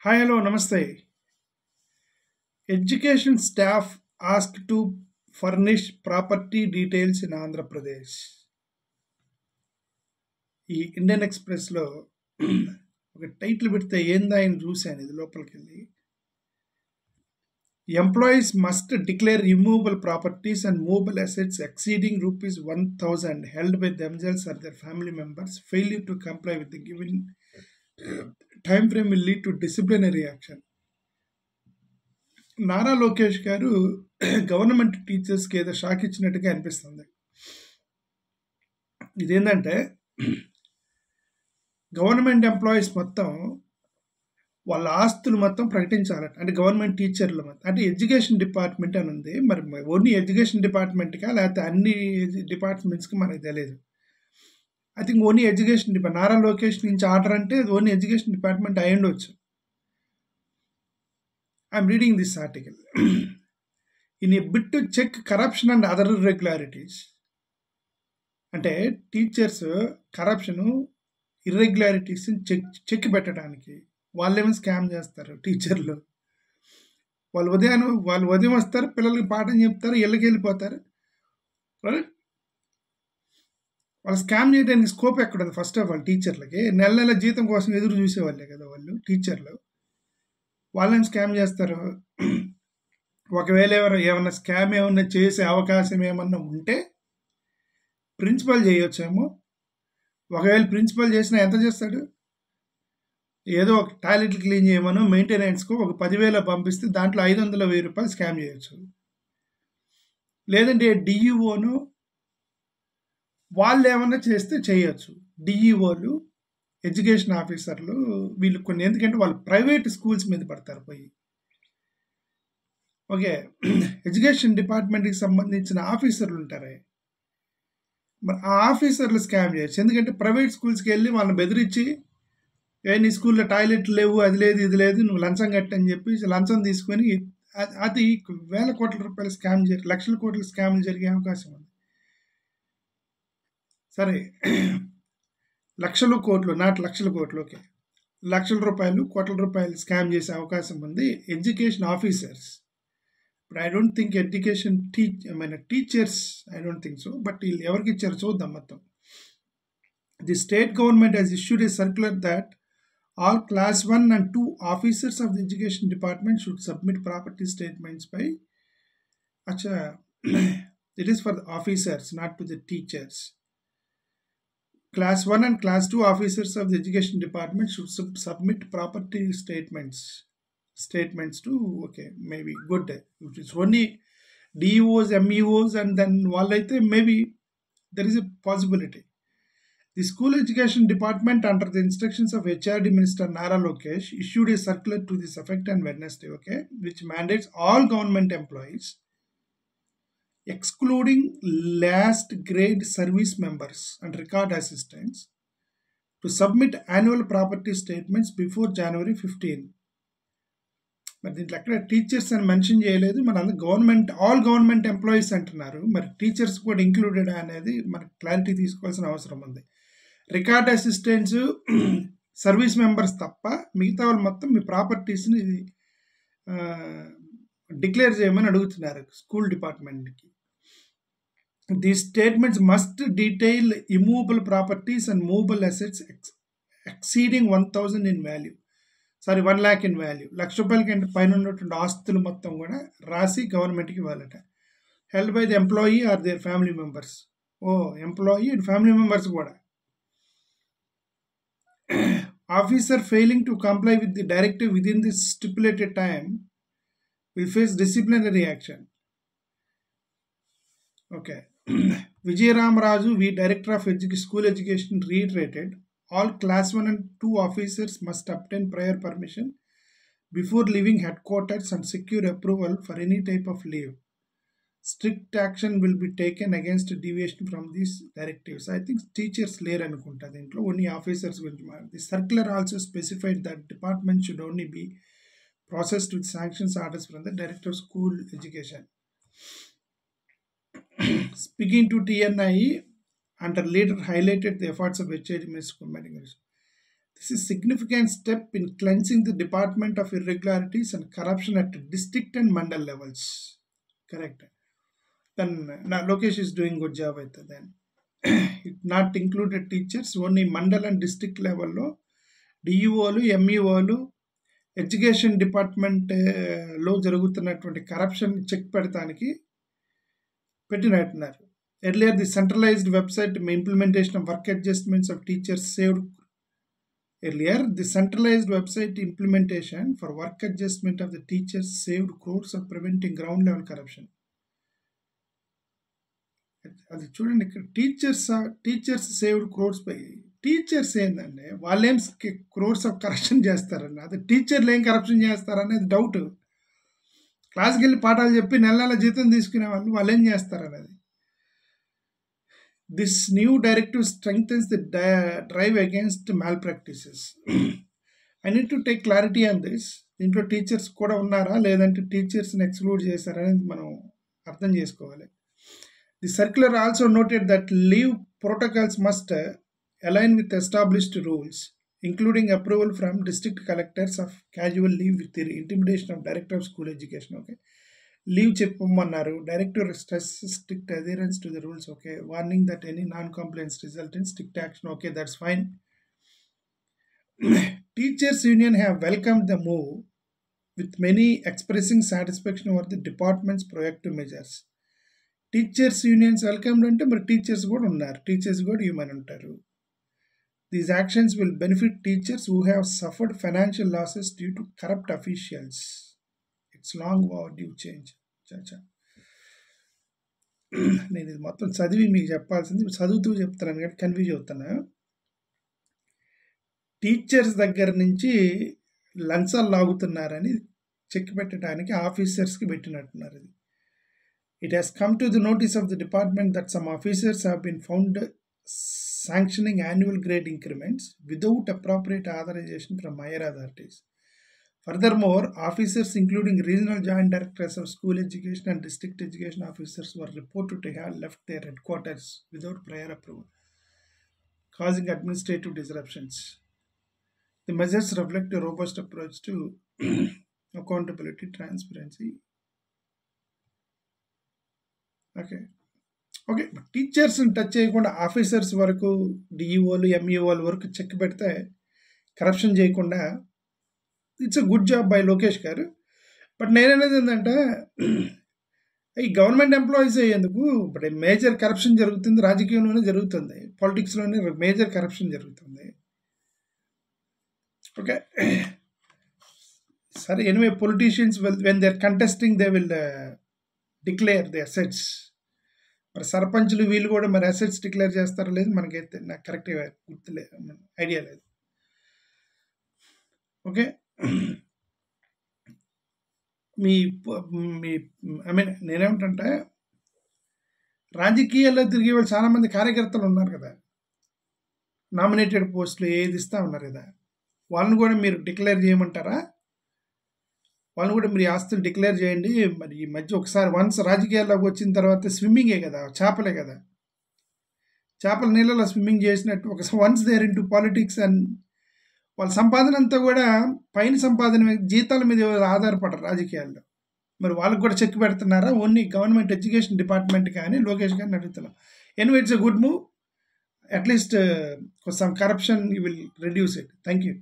Hi, hello, namaste. Education staff asked to furnish property details in Andhra Pradesh. ఈ Indian ఎక్స్ప్రెస్లో ఒక title పెడితే ఏందా ఆయన చూశాను ఇది లోపలికి వెళ్ళి employees must declare removable properties and movable assets exceeding ₹1,000 held by themselves or their family members. Failure to comply with the given time frame will lead to disciplinary action. Nara Lokesh గారు గవర్నమెంట్ టీచర్స్కి ఏదో షాక్ ఇచ్చినట్టుగా అనిపిస్తుంది. ఇదేంటంటే government employees మొత్తం వాళ్ళ ఆస్తులు మొత్తం ప్రకటించాలట. అంటే గవర్నమెంట్ టీచర్లు మొత్తం, అంటే ఎడ్యుకేషన్ డిపార్ట్మెంట్ అని ఉంది. మరి ఓన్లీ ఎడ్యుకేషన్ డిపార్ట్మెంట్కా లేకపోతే అన్ని డిపార్ట్మెంట్స్కి మనకు తెలియదు. I think only education department. Nara Lokesh నుంచి ఆర్డర్ అంటే అది ఓన్లీ ఎడ్యుకేషన్ డిపార్ట్మెంట్ అయి ఉండొచ్చు. I'm reading this article. In a bit to check corruption and other irregularities. అంటే టీచర్స్ కరప్షను ఇర్రెగ్యులారిటీస్ని చెక్ పెట్టడానికి వాళ్ళేమో స్కామ్ చేస్తారు. టీచర్లు వాళ్ళు ఉదయం వస్తారు, పిల్లలకి పాఠం చెప్తారు, ఇళ్ళకి వెళ్ళిపోతారు. వాళ్ళు స్కామ్ చేయడానికి స్కోప్ ఎక్కడ ఉంది? ఫస్ట్ ఆఫ్ ఆల్ టీచర్లకి నెల నెల జీతం కోసం ఎదురు చూసేవాళ్ళే కదా వాళ్ళు టీచర్లు. వాళ్ళని స్కామ్ చేస్తారు. ఒకవేళ ఏమన్నా స్కామ్ ఏమన్నా చేసే అవకాశం ఏమన్నా ఉంటే ప్రిన్సిపల్ చేయొచ్చేమో. ఒకవేళ ప్రిన్సిపల్ చేసినా ఎంత చేస్తాడు? ఏదో ఒక టాయిలెట్లు క్లీన్ చేయమను మెయింటెనెన్స్కు ఒక 10,000 పంపిస్తే దాంట్లో ₹500,000 స్కామ్ చేయొచ్చు. లేదంటే డిఈఓను వాళ్ళు ఏమన్నా చేస్తే చేయొచ్చు. డిఈఓలు, ఎడ్యుకేషన్ ఆఫీసర్లు వీళ్ళు కొన్ని, ఎందుకంటే వాళ్ళు ప్రైవేట్ స్కూల్స్ మీద పడతారు పోయి. ఓకే, ఎడ్యుకేషన్ డిపార్ట్మెంట్కి సంబంధించిన ఆఫీసర్లు ఉంటారే, మరి ఆ ఆఫీసర్లు స్కామ్ చేయొచ్చు. ఎందుకంటే ప్రైవేట్ స్కూల్స్కి వెళ్ళి వాళ్ళని బెదిరించి నీ స్కూల్లో టాయిలెట్లు లేవు, అది లేదు, ఇది లేదు, నువ్వు లంచం కట్టని చెప్పి లంచం తీసుకొని అది వేల కోట్ల రూపాయల స్కామ్ లక్షల కోట్ల స్కామ్లు జరిగే అవకాశం ఉంది. సరే, లక్షల కోట్లు, నాట్ లక్షల కోట్లు, ఓకే, లక్షల రూపాయలు, కోట్ల రూపాయలు స్కామ్ చేసే అవకాశం ఉంది education officers. But I don't think education teachers, I don't think so. But వీళ్ళు ఎవరికి ఇచ్చారు చూద్దాం మొత్తం. The state government has issued a circular that all class 1 and 2 officers of the education department should submit property statements by acha it is for the officers, not to the teachers. Class 1 and class 2 officers of the education department should submit property statements to, okay, maybe good. If it's only DEOs, MEOs and then wallaithe maybe there is a possibility. The school education department, under the instructions of HRD Minister Nara Lokesh, issued a circular to this effect on Wednesday, okay, which mandates all government employees, excluding last grade service members and record assistants, to submit annual property statements before January 15. మరి దీంట్లో ఎక్కడ teachers అని mention చేయలేదు. మన అందరూ government, all government employees అంటున్నారు. మరి teachers కూడా ఇంక్లూడెడ్ అనేది మనకు క్లారిటీ తీసుకోవాల్సిన అవసరం ఉంది. రికార్డ్ అసిస్టెంట్స్, సర్వీస్ మెంబర్స్ తప్ప మిగతా వాళ్ళు మొత్తం మీ ప్రాపర్టీస్ని డిక్లేర్ చేయమని అడుగుతున్నారు స్కూల్ డిపార్ట్మెంట్కి. The statements must detail immovable properties and movable assets exceeding 1,000 in value, sorry 1 lakh in value. ₹1,00,000 కంటే పైన ఉన్నటువంటి ఆస్తులు మొత్తం కూడా రాసి గవర్నమెంట్కి ఇవ్వాలట. Held by the employee or their family members. Employee and family members కూడా. Officer failing to comply with the directive within the stipulated time will face disciplinary action. Okay. Vijay Ram Raju, Director of School Education, reiterated all class 1 and 2 officers must obtain prior permission before leaving headquarters and secure approval for any type of leave. Strict action will be taken against deviation from these directives. I think teachers layer anukunta dintlo only officers will. The circular also specified that department should only be processed with sanctions orders from the Director of School Education. Speaking to TNI, under leader highlighted the efforts of HID Minister. This is significant step in cleansing the department of irregularities and corruption at district and mandal levels. Correct. Then Lokesh is doing good job with then. It not included teachers, only mandal and district level lo డిఈఓలు ఎంఈఓలు education department లో జరుగుతున్నటువంటి corruption check పెడతానికి పెట్టినట్టున్నారు. Earlier the centralised website implementation of work adjustments of teachers saved Earlier, the centralized website implementation for work adjustment of the teachers saved crores of preventing ground level corruption. అది చూడండి, ఇక్కడ teachers saved crores by teachers ఏంటంటే వాళ్ళేం crores of corruption చేస్తారని, అది టీచర్లు ఏం corruption చేస్తారనేది డౌట్. క్లాస్కి వెళ్ళి పాఠాలు చెప్పి నెల జీతం తీసుకునే వాళ్ళు ఏం చేస్తారనేది. This new directive strengthens the drive against malpractices. I need to take clarity on this. దీంట్లో టీచర్స్ కూడా ఉన్నారా లేదంటే టీచర్స్ని ఎక్స్క్లూడ్ చేశారనేది మనం అర్థం చేసుకోవాలి. The circular also noted that leave protocols must align with established rules, including approval from district collectors of casual leave with the intimidation of Director of School Education. Okay. Leave చెప్పమన్నారు. Director stress strict adherence to the rules. Okay. Warning that any non compliance result in strict action. Okay, that's fine. Teachers union have welcome the move with many expressing satisfaction over the department's proactive measures. Teachers unions welcomed అంటే మరి teachers కూడా ఉన్నారు, teachers కూడా human ఉంటారు. These actions will benefit teachers who have suffered financial losses due to corrupt officials. It's long overdue change. చాచా, నేను ఇది మొత్తం చదివి మీకు చెప్పాల్సింది చదువుతూ చెప్తున్నాను కాబట్టి కన్ఫ్యూజ్ అవుతున్నా. టీచర్స్ దగ్గర నుంచి లంచాలు లాగుతున్నారని చెక్ పెట్టడానికి ఆఫీసర్స్కి పెట్టినట్టున్నారు. ఇది it has come to the notice of the department that some officers have been found sanctioning annual grade increments without appropriate authorization from higher authorities. Furthermore, officers including regional joint directors of school education and district education officers were reported to have left their headquarters without prior approval, causing administrative disruptions. The measures reflect a robust approach to accountability, transparency. Okay. టీచర్స్ని touch చేయకుండా officers వరకు డిఈఓలు ఎంఈఓల వరకు check పెడితే corruption చేయకుండా it's a good job by Lokesh garu. But నేననేది ఏంటంటే ఈ గవర్నమెంట్ ఎంప్లాయీస్ అయ్యేందుకు ఇప్పుడు మేజర్ కరప్షన్ జరుగుతుంది, రాజకీయంలోనే జరుగుతుంది, పాలిటిక్స్లోనే మేజర్ కరప్షన్ జరుగుతుంది. ఓకే, సరే. Anyway, politicians when they are contesting they will declare the assets. మరి సర్పంచ్లు వీళ్ళు కూడా మరి అసెట్స్ డిక్లేర్ చేస్తారో లేదు మనకైతే నాకు కరెక్ట్గా గుర్తులేదు, ఐడియా లేదు. ఓకే, మీ ఐ మీన్ నేనేమిటంటే రాజకీయాల్లో తిరిగే వాళ్ళు చాలామంది కార్యకర్తలు ఉన్నారు కదా, నామినేటెడ్ పోస్టులు ఏది ఇస్తూ ఉన్నారు కదా, వాళ్ళని కూడా మీరు డిక్లేర్ చేయమంటారా? వాళ్ళు కూడా మీరు ఆస్తులు డిక్లేర్ చేయండి. మరి ఈ మధ్య ఒకసారి వన్స్ రాజకీయాల్లోకి వచ్చిన తర్వాత స్విమ్మింగే కదా, చేపలే కదా, చేపల నీళ్ళలో స్విమ్మింగ్ చేసినట్టు ఒకసారి once there into politics and వాళ్ళ సంపాదన అంతా కూడా పైన సంపాదన మీద, జీతాల మీద ఆధారపడరు రాజకీయాల్లో. మరి వాళ్ళకి కూడా చెక్ పెడుతున్నారా? ఓన్లీ గవర్నమెంట్ ఎడ్యుకేషన్ డిపార్ట్మెంట్ కానీ లోకేష్ గారిని అడుగుతున్నాం. Anyway, it's a good move. At least some corruption you will reduce it. Thank you.